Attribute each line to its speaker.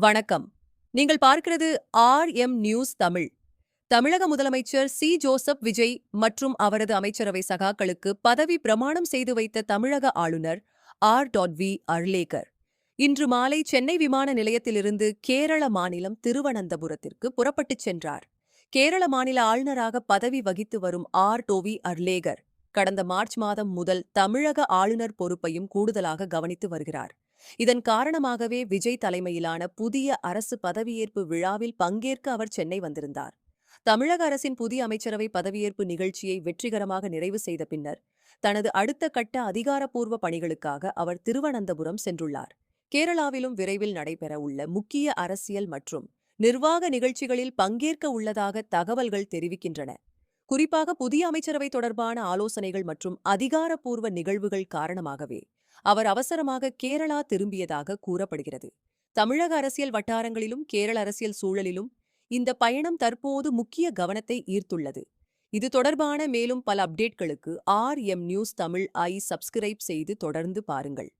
Speaker 1: வணக்கம். நீங்கள் பார்க்கிறது ஆர்எம் நியூஸ் தமிழ். தமிழக முதலமைச்சர் ஜோசப் விஜய் மற்றும் அவரது அமைச்சரவை சகாக்களுக்கு பதவி பிரமாணம் செய்து வைத்த தமிழக ஆளுநர் வி அர்லேகர் இன்று மாலை சென்னை விமான நிலையத்திலிருந்து கேரள மாநிலம் திருவனந்தபுரத்திற்கு புறப்பட்டுச் சென்றார். கேரள மாநில ஆளுநராக பதவி வகித்து வரும் வி அர்லேகர் கடந்த மார்ச் மாதம் முதல் தமிழக ஆளுநர் பொறுப்பையும் கூடுதலாக கவனித்து வருகிறார். இதன் காரணமாகவே விஜய் தலைமையிலான புதிய அரசு பதவியேற்பு விழாவில் பங்கேற்க அவர் சென்னை வந்திருந்தார். தமிழக அரசின் புதிய அமைச்சரவை பதவியேற்பு நிகழ்ச்சியை வெற்றிகரமாக நிறைவு செய்த பின்னர் தனது அடுத்த கட்ட அதிகாரப்பூர்வ பணிகளுக்காக அவர் திருவனந்தபுரம் சென்றுள்ளார். கேரளாவிலும் விரைவில் நடைபெற உள்ள முக்கிய அரசியல் மற்றும் நிர்வாக நிகழ்ச்சிகளில் பங்கேற்க உள்ளதாக தகவல்கள் தெரிவிக்கின்றன. குறிப்பாக புதிய அமைச்சரவை தொடர்பான ஆலோசனைகள் மற்றும் அதிகாரப்பூர்வ நிகழ்வுகள் காரணமாகவே அவர் அவசரமாக கேரளா திரும்பியதாக கூறப்படுகிறது. தமிழக அரசியல் வட்டாரங்களிலும் கேரள அரசியல் சூழலிலும் இந்த பயணம் தற்போது முக்கிய கவனத்தை ஈர்த்துள்ளது. இது தொடர்பான மேலும் பல அப்டேட்களுக்கு ஆர்எம் நியூஸ் தமிழ் சப்ஸ்கிரைப் செய்து தொடர்ந்து பாருங்கள்.